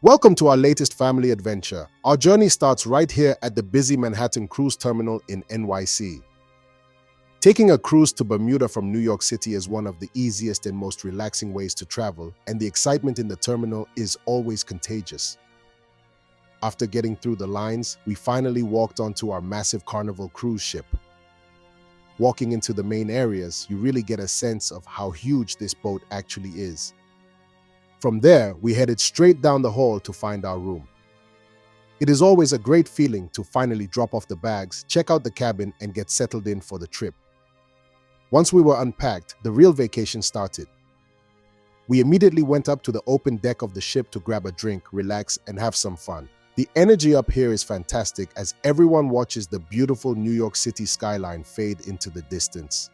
Welcome to our latest family adventure. Our journey starts right here at the busy Manhattan Cruise Terminal in NYC. Taking a cruise to Bermuda from New York City is one of the easiest and most relaxing ways to travel, and the excitement in the terminal is always contagious. After getting through the lines, we finally walked onto our massive Carnival cruise ship. Walking into the main areas, you really get a sense of how huge this boat actually is. From there, we headed straight down the hall to find our room. It is always a great feeling to finally drop off the bags, check out the cabin, and get settled in for the trip. Once we were unpacked, the real vacation started. We immediately went up to the open deck of the ship to grab a drink, relax, and have some fun. The energy up here is fantastic as everyone watches the beautiful New York City skyline fade into the distance.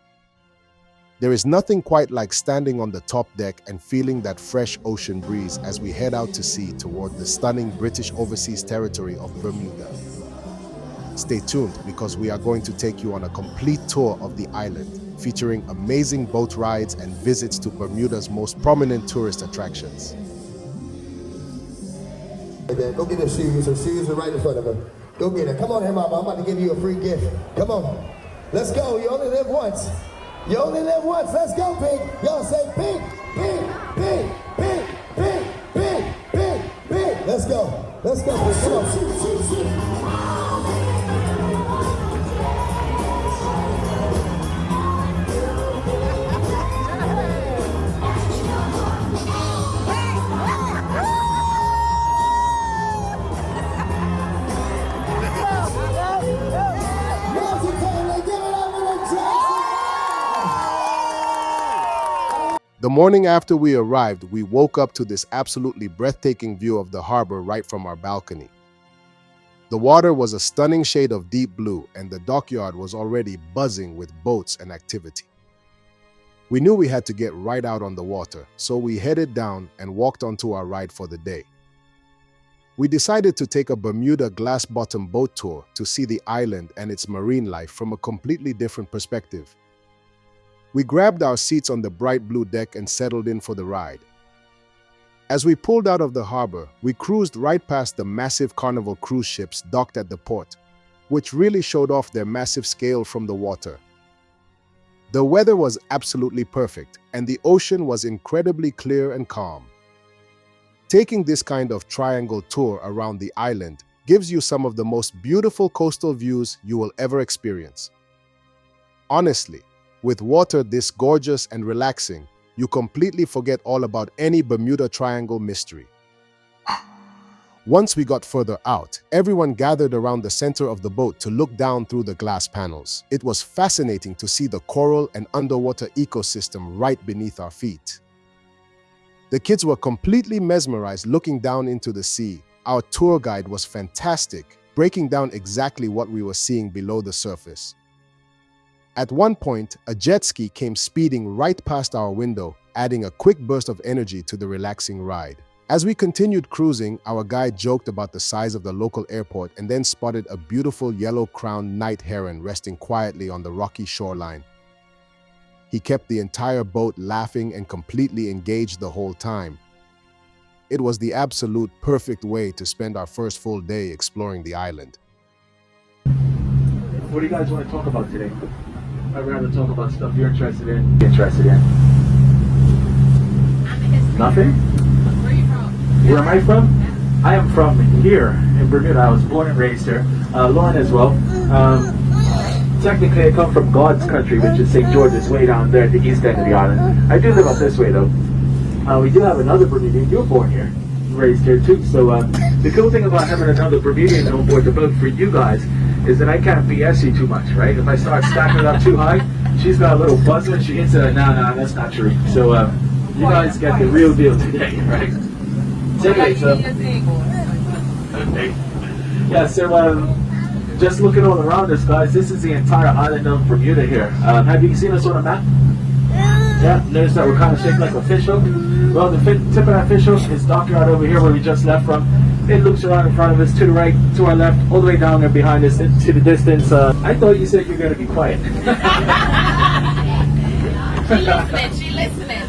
There is nothing quite like standing on the top deck and feeling that fresh ocean breeze as we head out to sea toward the stunning British overseas territory of Bermuda. Stay tuned because we are going to take you on a complete tour of the island, featuring amazing boat rides and visits to Bermuda's most prominent tourist attractions. Go get her shoes. Her shoes are right in front of her. Go get her. Come on here, Mama. I'm about to give you a free gift. Come on. Let's go. You only live once. You only live once. Let's go, pig. Y'all say pig, pig, pig, pig, pig, pig, pig, pig. Let's go. Let's go, pig. Come on. The morning after we arrived, we woke up to this absolutely breathtaking view of the harbor right from our balcony. The water was a stunning shade of deep blue, and the dockyard was already buzzing with boats and activity. We knew we had to get right out on the water, so we headed down and walked onto our ride for the day. We decided to take a Bermuda glass-bottom boat tour to see the island and its marine life from a completely different perspective. We grabbed our seats on the bright blue deck and settled in for the ride. As we pulled out of the harbor, we cruised right past the massive Carnival cruise ships docked at the port, which really showed off their massive scale from the water. The weather was absolutely perfect, and the ocean was incredibly clear and calm. Taking this kind of triangle tour around the island gives you some of the most beautiful coastal views you will ever experience. Honestly, with water this gorgeous and relaxing, you completely forget all about any Bermuda Triangle mystery. Once we got further out, everyone gathered around the center of the boat to look down through the glass panels. It was fascinating to see the coral and underwater ecosystem right beneath our feet. The kids were completely mesmerized looking down into the sea. Our tour guide was fantastic, breaking down exactly what we were seeing below the surface. At one point, a jet ski came speeding right past our window, adding a quick burst of energy to the relaxing ride. As we continued cruising, our guide joked about the size of the local airport and then spotted a beautiful yellow-crowned night heron resting quietly on the rocky shoreline. He kept the entire boat laughing and completely engaged the whole time. It was the absolute perfect way to spend our first full day exploring the island. What do you guys want to talk about today? I'd rather talk about stuff you're interested in. Nothing? Where are you from? Where am I from? I am from here in Bermuda. I was born and raised here. Lauren as well. Technically, I come from God's country, which is St. George's, way down there at the east end of the island. I do live up this way, though. We do have another Bermudian. You were born here, raised here, too. So the cool thing about having another Bermudian on board the boat for you guys is that I can't BS you too much, right? If I start stacking it up too high, she's got a little buzz when she hits it. No, that's not true. So you guys get the real deal today, right? Yeah, so just looking all around us, guys, this is the entire island of Bermuda here. Have you seen us on a map? Yeah, notice that we're kind of shaped like a fish hook. Well, the tip of that fish hook is dockyard over here where we just left from. It loops around in front of us, to the right, to our left, all the way down there behind us, to the distance. I thought you said you were going to be quiet. She listening.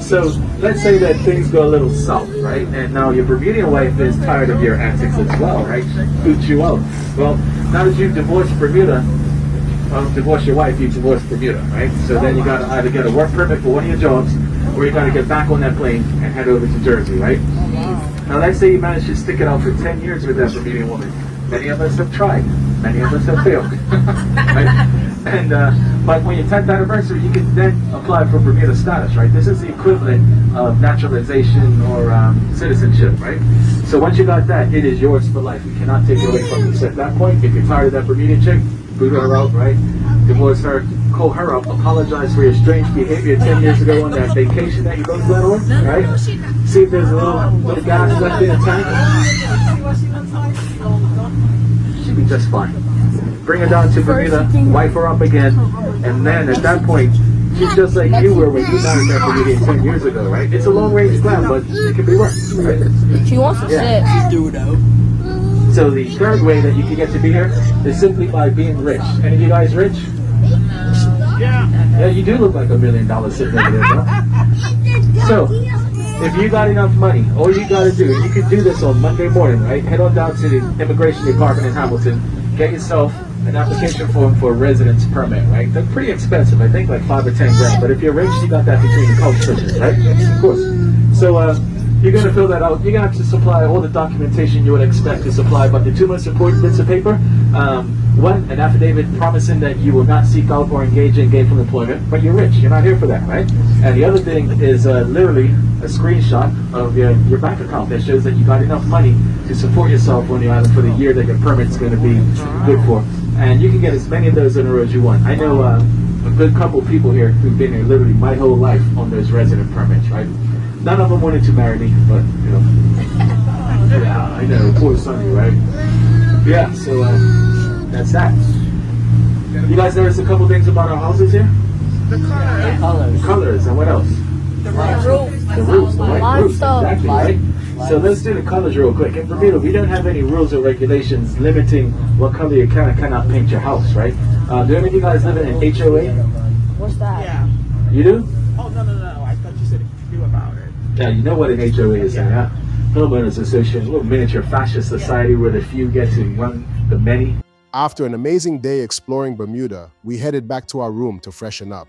So let's say that things go a little south, right? And now your Bermudian wife is tired of your antics as well, right? Boots you out. Well, now that you've divorced Bermuda, divorce your wife, you divorce Bermuda, right? So then you got to either get a work permit for one of your jobs, or you got to get back on that plane and head over to Jersey, right? Now let's say you manage to stick it out for 10 years with that Bermudian woman. Many of us have tried. Many of us have failed. Right? And but when your 10th anniversary, you can then apply for Bermuda status, right? This is the equivalent of naturalization or citizenship, right? So once you got that, it is yours for life. We cannot take it away from you. So at that point, if you're tired of that Bermudian chick, boot her out, right? Divorce her, call her up, apologize for your strange behavior 10 years ago on that vacation that you both went on, right? See if there's a little gas left in the tank. She'll be just fine. Bring her down to Bermuda, wipe her up again, and then at that point, she's just like you were when you married that Bermudian 10 years ago, right? It's a long-range plan, but it can be worked, right? She wants to sit. So the third way that you can get to be here is simply by being rich. Any of you guys rich? Yeah, you do look like $1 million sitting over there, bro. So, if you got enough money, all you got to do, you can do this on Monday morning, right? Head on down to the immigration department in Hamilton, get yourself an application form for a residence permit, right? They're pretty expensive, I think like 5 or 10 grand. But if you're rich, you got that between the couch cushions, right? Of course. So you're gonna fill that out. You're gonna have to supply all the documentation you would expect to supply, but the two most important bits of paper: one, an affidavit promising that you will not seek out or engage in gainful employment, but you're rich. You're not here for that, right? And the other thing is literally a screenshot of your bank account that shows that you got enough money to support yourself on the island for the year that your permit's going to be good for. And you can get as many of those in a row as you want. I know a good couple people here who've been here literally my whole life on those resident permits, right? None of them wanted to marry me, but you know, yeah, I know, poor Sonny, right? Yeah, so that's that. You guys notice a couple things about our houses here? The colors. The colors, and what else? The roof. The roofs, the white roofs, exactly, right? So let's do the colors real quick. In Bermuda, we don't have any rules or regulations limiting what color you can and cannot paint your house, right? Do any of you guys live in an HOA? What's that? Yeah. You do? Oh, no. I thought you said you knew about it. Yeah, you know what an HOA is, yeah. Homeowners Association, a little miniature fascist society where the few get to run the many. After an amazing day exploring Bermuda, we headed back to our room to freshen up.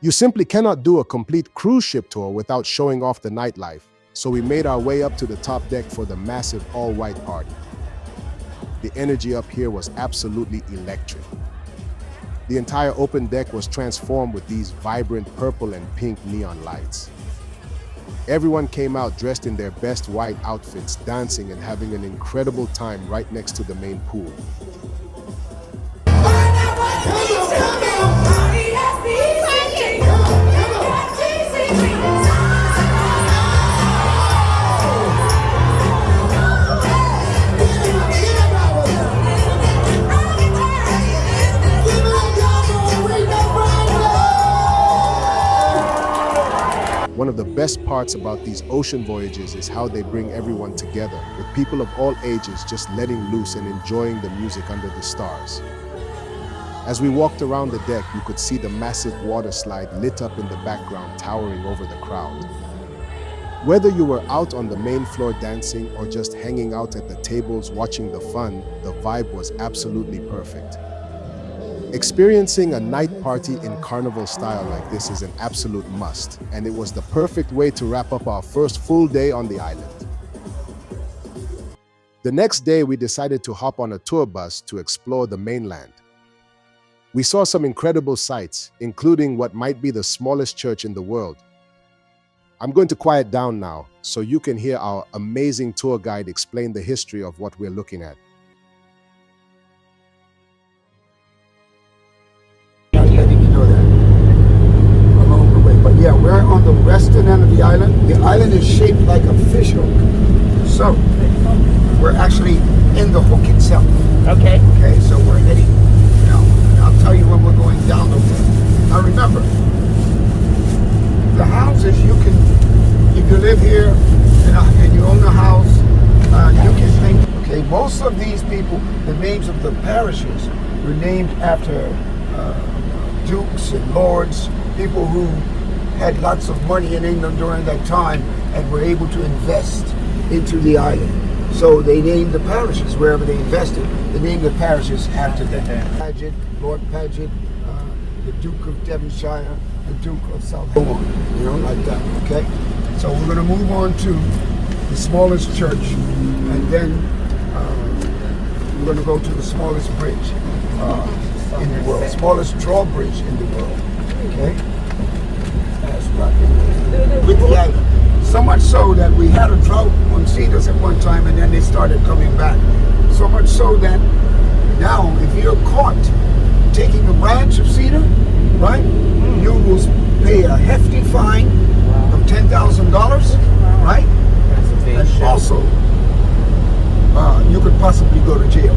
You simply cannot do a complete cruise ship tour without showing off the nightlife, so we made our way up to the top deck for the massive all-white party. The energy up here was absolutely electric. The entire open deck was transformed with these vibrant purple and pink neon lights. Everyone came out dressed in their best white outfits, dancing and having an incredible time right next to the main pool. One of the best parts about these ocean voyages is how they bring everyone together, with people of all ages just letting loose and enjoying the music under the stars. As we walked around the deck, you could see the massive water slide lit up in the background, towering over the crowd. Whether you were out on the main floor dancing or just hanging out at the tables watching the fun, the vibe was absolutely perfect. Experiencing a night party in carnival style like this is an absolute must, and it was the perfect way to wrap up our first full day on the island. The next day, we decided to hop on a tour bus to explore the mainland. We saw some incredible sights, including what might be the smallest church in the world. I'm going to quiet down now so you can hear our amazing tour guide explain the history of what we're looking at. But yeah, we're on the western end of the island. The island is shaped like a fish hook. So we're actually in the hook itself. Okay. Okay, so we're heading, and I'll tell you when we're going down the hook. Now remember, the houses you can, if you live here and you own a house, you can think, okay, most of these people, the names of the parishes were named after dukes and lords, people who had lots of money in England during that time and were able to invest into the island. So they named the parishes wherever they invested. They named the parishes after them. Paget, Lord Paget, the Duke of Devonshire, the Duke of Southampton, you know, like that, okay? So we're going to move on to the smallest church, and then we're going to go to the smallest bridge in the world, smallest drawbridge in the world, okay? That's right. With the island. So much so that we had a drought on cedars at one time, and then they started coming back. So much so that now, if you're caught taking a branch of cedar, right, you will pay a hefty fine of $10,000, right? And also, you could possibly go to jail,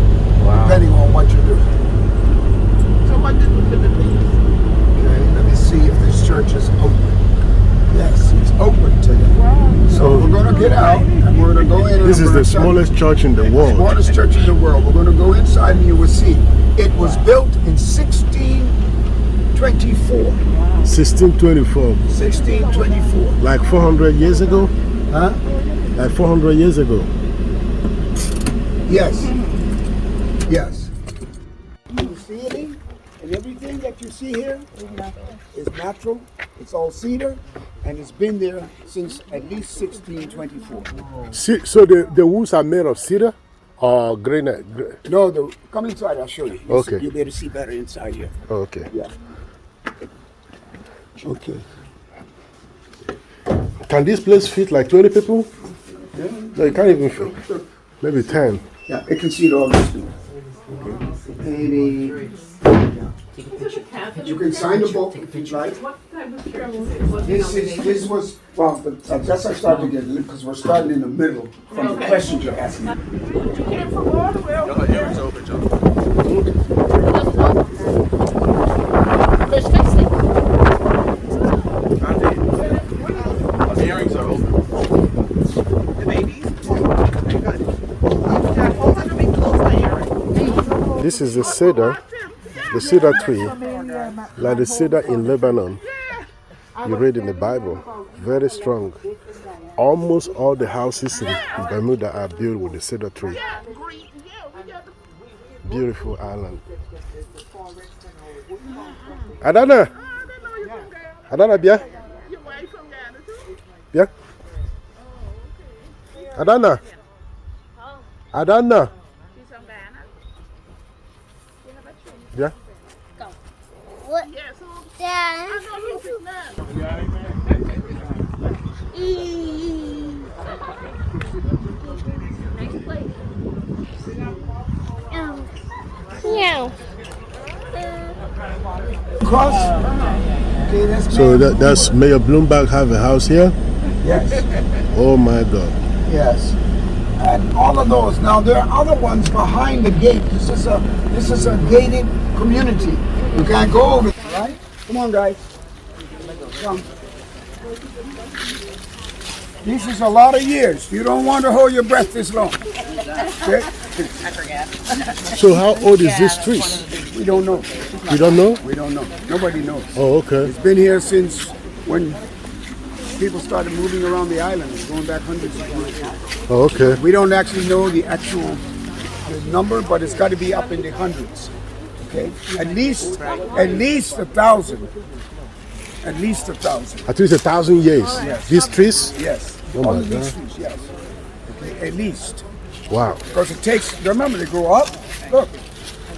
depending on what you're doing. So what did the Okay, let me see if this church is open. Yes, it's open today. So we're going to get out and we're going to go in. This is the smallest church in the world. Smallest church in the world. We're going to go inside and you will see. It was built in 1624. 1624. 1624. Like 400 years ago? Huh? Like 400 years ago. Yes. Yes. You see it? And everything that you see here is natural. It's all cedar, and it's been there since at least 1624. So the woods are made of cedar or granite? No, come inside. I'll show you. Okay. You'll be able to see better inside here. Okay. Yeah. Okay. Can this place fit like 20 people? Yeah. No, it can't even fit. Maybe 10. Yeah, it can see it all this too. Okay. Maybe. You can sign the book if you'd like. This was, well, I guess I started to get, because we're starting in the middle from the questions you're asking. There's fixing. The earrings are open. The babies? Okay, good. Yeah, hold on to me close my earring. This is the cedar tree, like the cedar in Lebanon. You read in the Bible, very strong. Almost all the houses in Bermuda are built with the cedar tree. Beautiful island. Adana! Adana, bien? Bien? Adana! Adana! Bien? What? Dad. Nice place. Meow. Cross. Okay, that's So that's Mayor Bloomberg have a house here? yes. Oh my God. Yes. And all of those. Now there are other ones behind the gate. This is a gated community. You can't go over, right? Come on, guys. Come. This is a lot of years. You don't want to hold your breath this long. Okay? So how old is this tree? We don't know. You don't know? We don't know. Nobody knows. Oh, okay. It's been here since when people started moving around the island. It's going back hundreds of years. Oh, okay. We don't actually know the actual number, but it's got to be up in the hundreds. Okay, at least 1,000. At least 1,000. At least 1,000 years. Yes. These trees? Yes. Oh my All of these God. trees, yes. Okay, at least. Wow. Because it takes. Remember, they go up. Look,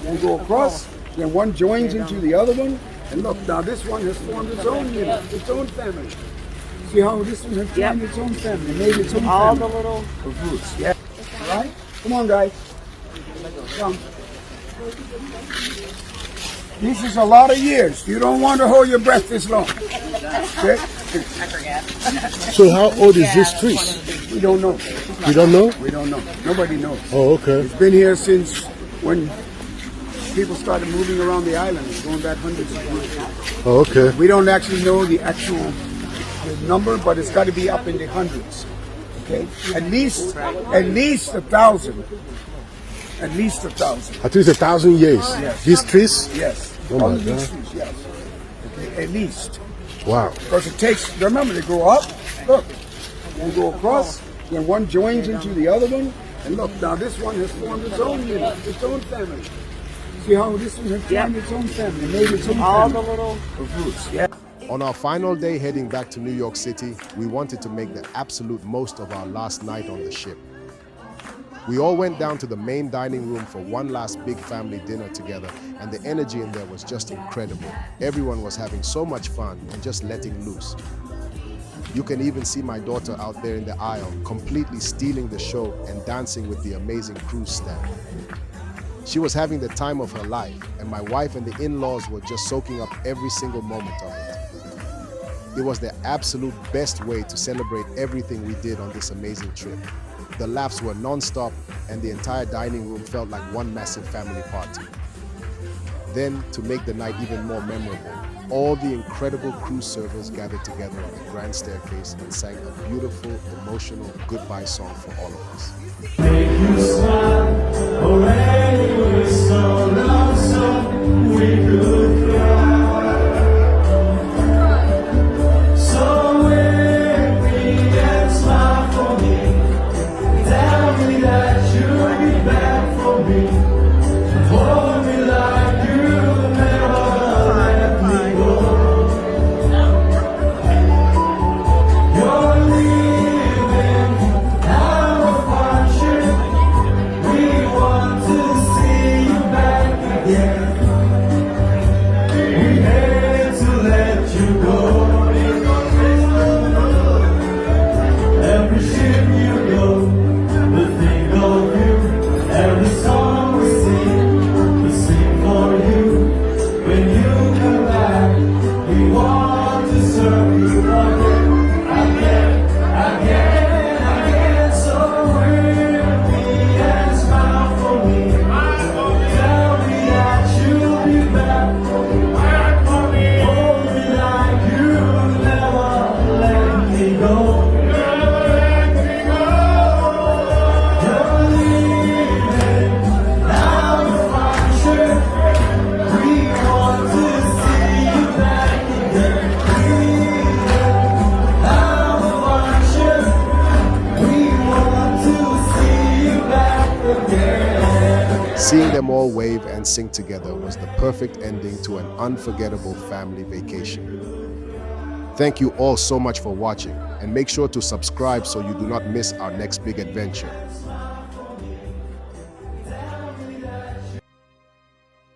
they go across. Then one joins into the other one, and look. Now this one has formed its own unit, its own family. See how this one has formed its own family, made its own All family. the little Of roots. Yeah. All right. Come on, guys. Come. This is a lot of years. You don't want to hold your breath this long. Okay? So how old is this tree? We don't know. You don't know? We don't know. Nobody knows. Oh, okay. It's been here since when people started moving around the island. It's going back hundreds of years. Oh, okay. We don't actually know the actual number, but it's got to be up in the hundreds. Okay? At least 1,000. At least 1,000. At least 1,000 years. Yes. These trees? Yes. Oh my All of these God. trees, yes. Okay, at least. Wow. Because it takes, remember, they go up, look, and go across, then one joins into the other one, and look, now this one has formed its own unit, its own family. See how this one has formed its own family, made its own family. the little Of roots, yeah. On our final day heading back to New York City, we wanted to make the absolute most of our last night on the ship. We all went down to the main dining room for one last big family dinner together, and the energy in there was just incredible. Everyone was having so much fun and just letting loose. You can even see my daughter out there in the aisle, completely stealing the show and dancing with the amazing cruise staff. She was having the time of her life, and my wife and the in-laws were just soaking up every single moment of it. It was the absolute best way to celebrate everything we did on this amazing trip. The laughs were non-stop, and the entire dining room felt like one massive family party. Then, to make the night even more memorable, all the incredible cruise servers gathered together on the grand staircase and sang a beautiful, emotional goodbye song for all of us. Make you smile, already we're so lonesome, we could cry. So with me and smile for me, tell me that you'll be back for me, hold me like you'll never let me go. You're leaving out of partnership, we want to see you back again. We hate to let you go. Every ship you go, we think of you. Every song we sing for you. When you come back, we want to serve you again. So we'll be and smile for me. Tell me that you'll be back for me. Hold me like you'll never let me go. You're leaving out of partnership. We want to see you back again. Leaving out of partnership. We want to see you back again. Seeing them all wave and sing together was the perfect ending to an unforgettable family vacation. Thank you all so much for watching, and make sure to subscribe so you do not miss our next big adventure.